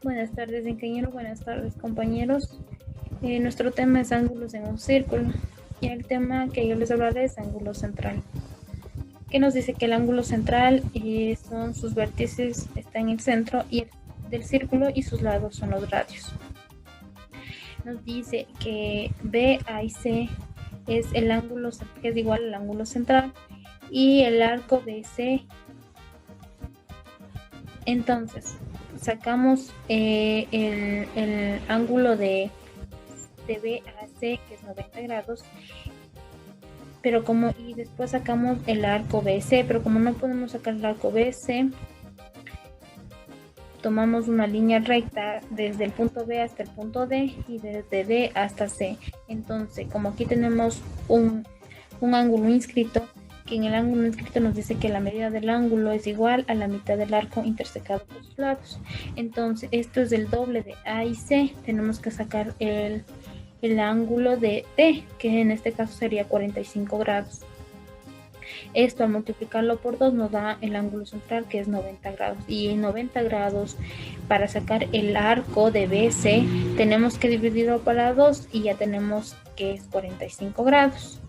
Buenas tardes, ingeniero. Buenas tardes, compañeros. Nuestro tema es ángulos en un círculo y el tema que yo les hablaré es ángulo central. ¿Qué nos dice? Que el ángulo central son sus vértices, está en el centro del círculo y sus lados son los radios. Nos dice que BA y C es el ángulo que es igual al ángulo central y el arco BC. Entonces, sacamos el ángulo de B a C, que es 90 grados, y después sacamos el arco BC, pero como no podemos sacar el arco BC, tomamos una línea recta desde el punto B hasta el punto D y desde D hasta C. Entonces, como aquí tenemos un ángulo inscrito, que en el ángulo inscrito nos dice que la medida del ángulo es igual a la mitad del arco intersecado por sus lados. Entonces, esto es el doble de A y C. Tenemos que sacar el ángulo de D, que en este caso sería 45 grados. Esto al multiplicarlo por 2 nos da el ángulo central, que es 90 grados. Y en 90 grados, para sacar el arco de BC, tenemos que dividirlo para 2 y ya tenemos que es 45 grados.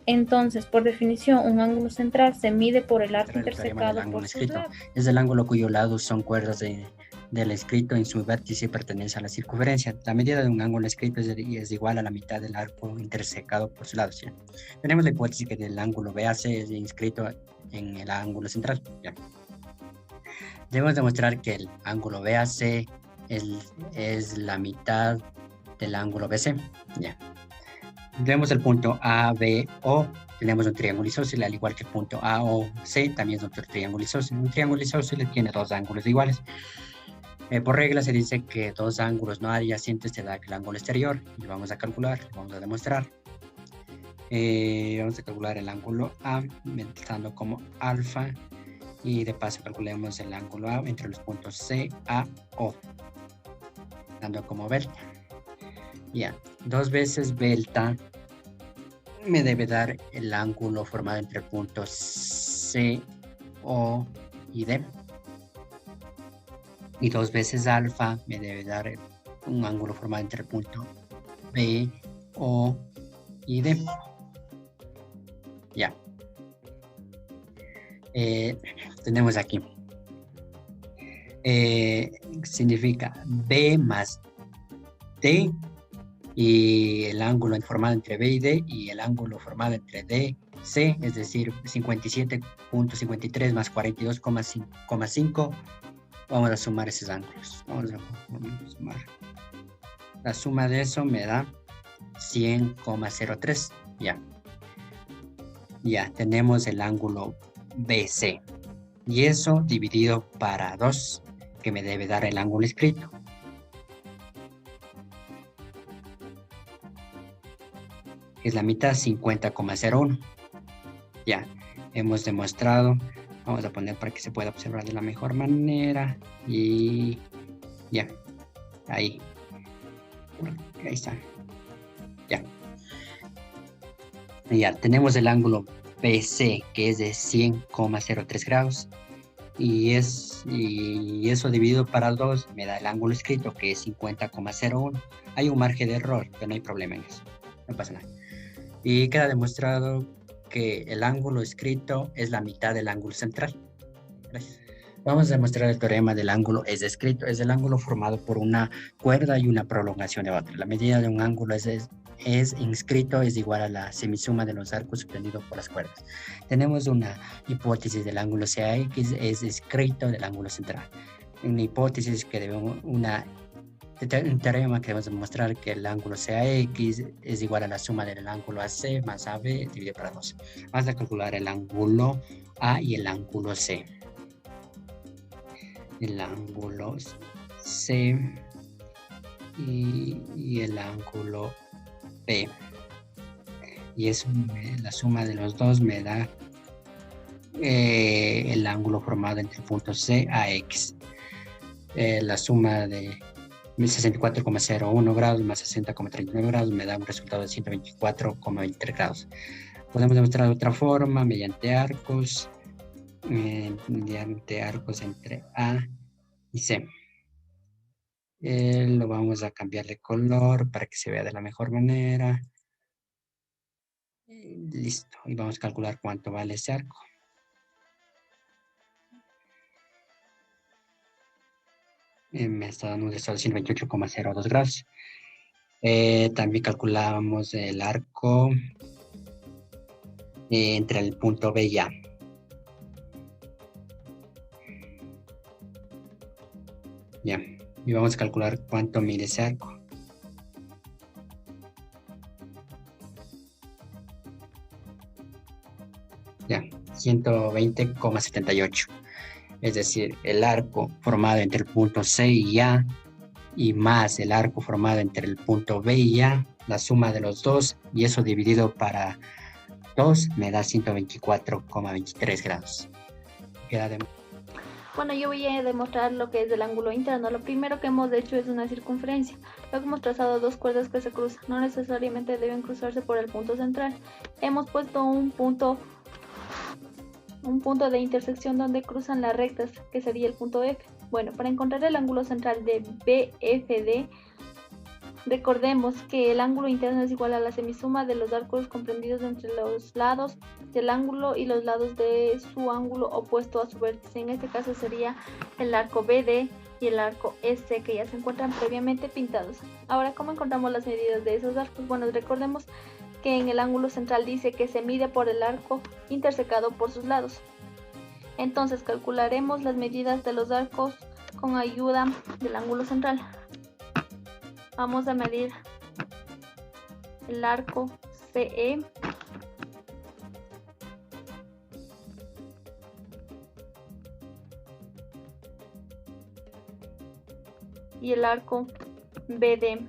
Entonces, por definición, un ángulo central se mide por el arco intersecado por sus lados. Es el ángulo cuyos lados son cuerdas del escrito en su vértice y pertenece a la circunferencia. La medida de un ángulo escrito es igual a la mitad del arco intersecado por sus lados. ¿Ya? Tenemos la hipótesis que el ángulo BAC es inscrito en el ángulo central. ¿Ya? Debemos demostrar que el ángulo BAC es la mitad del ángulo BC. ¿Ya? Tenemos el punto ABO, tenemos un triángulo isósceles, al igual que el punto AOC, también es otro triángulo isósceles. Un triángulo isósceles tiene dos ángulos iguales. Por regla se dice que dos ángulos no adyacentes te da el ángulo exterior. Y vamos a calcular, vamos a demostrar. Vamos a calcular el ángulo A, dando como alfa. Y de paso calculemos el ángulo A entre los puntos C, A, O, dando como delta. Ya, 2 veces delta me debe dar el ángulo formado entre puntos C, O y D. Y 2 veces alfa me debe dar un ángulo formado entre el punto B, O y D. Ya. Tenemos aquí. Significa B más D. Y el ángulo formado entre B y D y el ángulo formado entre D y C, es decir, 57.53 más 42,5. Vamos a sumar esos ángulos. Vamos a sumar. La suma de eso me da 100,03. Ya. Ya tenemos el ángulo BC. Y eso dividido para 2, que me debe dar el ángulo escrito. Es la mitad, 50,01. Ya, hemos demostrado. Vamos a poner para que se pueda observar de la mejor manera. Y ya, ahí. Ahí está. Ya. Ya, tenemos el ángulo BC, que es de 100,03 grados. Y eso dividido para 2 me da el ángulo escrito, que es 50,01. Hay un margen de error, pero no hay problema en eso. No pasa nada. Y queda demostrado que el ángulo escrito es la mitad del ángulo central. Gracias. Vamos a demostrar el teorema del ángulo es escrito. Es el ángulo formado por una cuerda y una prolongación de otra. La medida de un ángulo es inscrito es igual a la semisuma de los arcos subtendidos por las cuerdas. Tenemos una hipótesis del ángulo CAX es escrito del ángulo central. Una hipótesis que debemos un teorema que debemos demostrar que el ángulo CAX es igual a la suma del ángulo AC más AB dividido por 2. Vamos a calcular el ángulo A y el ángulo C. El ángulo C y el ángulo B. Y eso, la suma de los dos me da el ángulo formado entre el punto C a X. La suma de 64,01 grados más 60,39 grados me da un resultado de 124,23 grados. Podemos demostrar de otra forma mediante arcos entre A y C. Lo vamos a cambiar de color para que se vea de la mejor manera. Listo. Y vamos a calcular cuánto vale ese arco. Me está dando un resultado de 128,02 grados. También calculamos el arco entre el punto B y A. Ya. Y vamos a calcular cuánto mide ese arco. Ya, 120,78. Es decir, el arco formado entre el punto C y A y más el arco formado entre el punto B y A, la suma de los dos, y eso dividido para 2 me da 124,23 grados. Bueno, yo voy a demostrar lo que es el ángulo interno. Lo primero que hemos hecho es una circunferencia. Luego hemos trazado dos cuerdas que se cruzan. No necesariamente deben cruzarse por el punto central. Hemos puesto un punto de intersección donde cruzan las rectas, que sería el punto F. Bueno, para encontrar el ángulo central de BFD, recordemos que el ángulo interno es igual a la semisuma de los arcos comprendidos entre los lados del ángulo y los lados de su ángulo opuesto a su vértice. En este caso sería el arco BD y el arco SC, que ya se encuentran previamente pintados. Ahora, ¿cómo encontramos las medidas de esos arcos? Bueno, recordemos que en el ángulo central dice que se mide por el arco intersecado por sus lados. Entonces calcularemos las medidas de los arcos con ayuda del ángulo central. Vamos a medir el arco CE y el arco BD.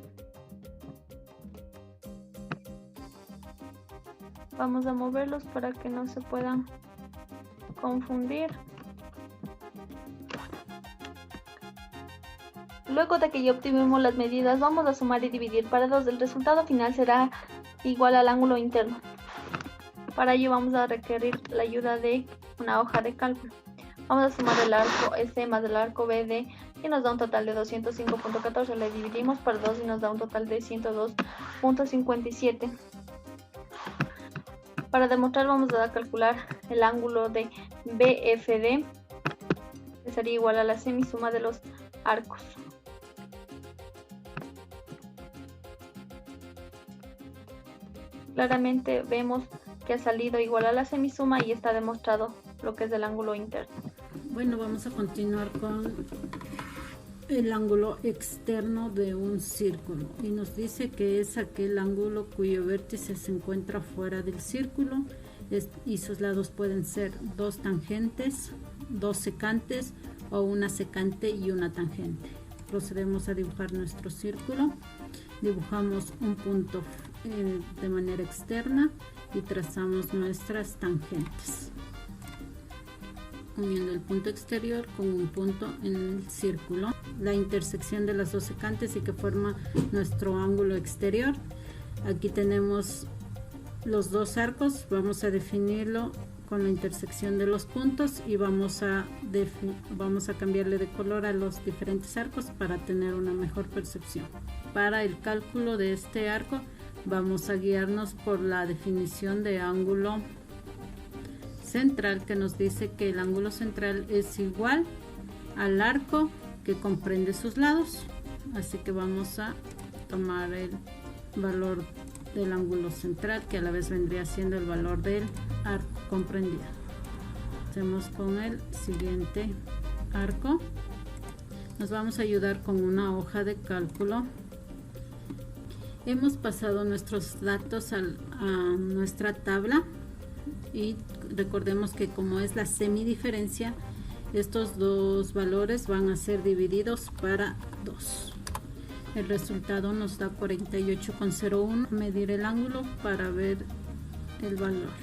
Vamos a moverlos para que no se puedan confundir. Luego de que ya obtuvimos las medidas, vamos a sumar y dividir para 2. El resultado final será igual al ángulo interno. Para ello vamos a requerir la ayuda de una hoja de cálculo. Vamos a sumar el arco S más el arco BD y nos da un total de 205.14. Le dividimos por 2 y nos da un total de 102.57. Para demostrar vamos a calcular el ángulo de BFD, que sería igual a la semisuma de los arcos. Claramente vemos que ha salido igual a la semisuma y está demostrado lo que es el ángulo interno. Bueno, vamos a continuar con el ángulo externo de un círculo y nos dice que es aquel ángulo cuyo vértice se encuentra fuera del círculo y sus lados pueden ser dos tangentes, dos secantes o una secante y una tangente. Procedemos a dibujar nuestro círculo. Dibujamos un punto de manera externa y trazamos nuestras tangentes, uniendo el punto exterior con un punto en el círculo, la intersección de las dos secantes y que forma nuestro ángulo exterior. Aquí tenemos los dos arcos, vamos a definirlo con la intersección de los puntos y vamos a cambiarle de color a los diferentes arcos para tener una mejor percepción. Para el cálculo de este arco vamos a guiarnos por la definición de ángulo central, que nos dice que el ángulo central es igual al arco que comprende sus lados. Así que vamos a tomar el valor del ángulo central, que a la vez vendría siendo el valor del arco comprendido. Hacemos con el siguiente arco. Nos vamos a ayudar con una hoja de cálculo. Hemos pasado nuestros datos a nuestra tabla y recordemos que como es la semidiferencia, estos dos valores van a ser divididos para 2. El resultado nos da 48,01. Medir el ángulo para ver el valor.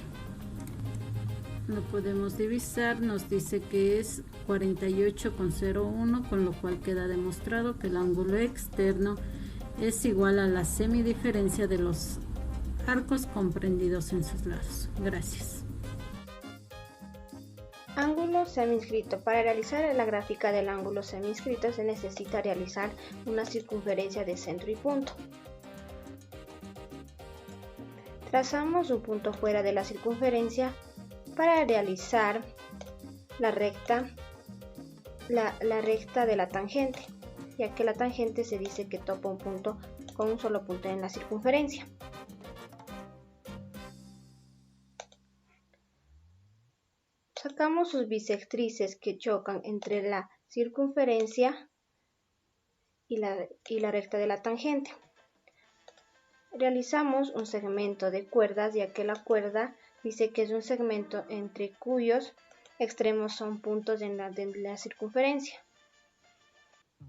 Lo podemos divisar, nos dice que es 48,01, con lo cual queda demostrado que el ángulo externo es igual a la semidiferencia de los arcos comprendidos en sus lados. Gracias. Ángulo semiinscrito. Para realizar la gráfica del ángulo semiinscrito se necesita realizar una circunferencia de centro y punto. Trazamos un punto fuera de la circunferencia para realizar la recta de la tangente, ya que la tangente se dice que topa un punto con un solo punto en la circunferencia. Sacamos sus bisectrices que chocan entre la circunferencia y la recta de la tangente. Realizamos un segmento de cuerdas, ya que la cuerda dice que es un segmento entre cuyos extremos son puntos de la circunferencia.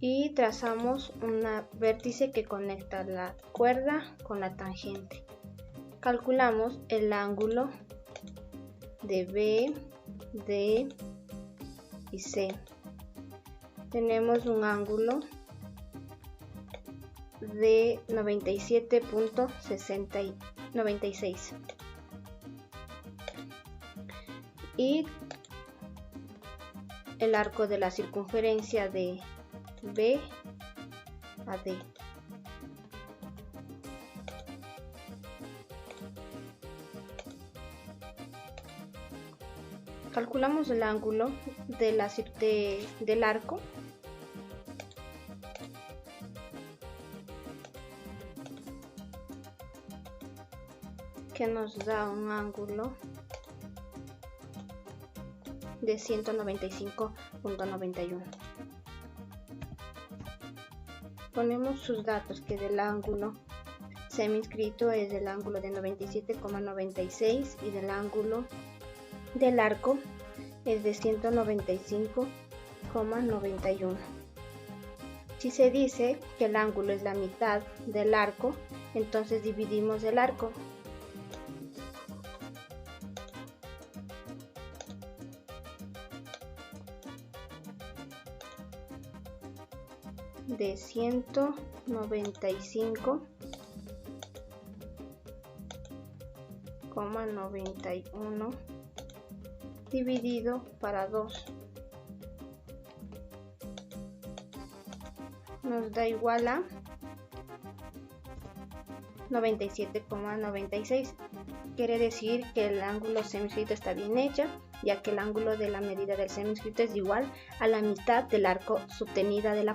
Y trazamos un vértice que conecta la cuerda con la tangente. Calculamos el ángulo de B, D y C. Tenemos un ángulo de 97.96 y el arco de la circunferencia de B a D. Calculamos el ángulo del arco que nos da un ángulo de 195.91. Ponemos sus datos, que del ángulo semiinscrito es del ángulo de 97,96 y del ángulo del arco es de 195,91. Si se dice que el ángulo es la mitad del arco, entonces dividimos el arco. De 195,91 dividido para 2 nos da igual a 97,96. Quiere decir que el ángulo semiinscrito está bien hecho, ya que el ángulo de la medida del semiinscrito es igual a la mitad del arco subtenida de la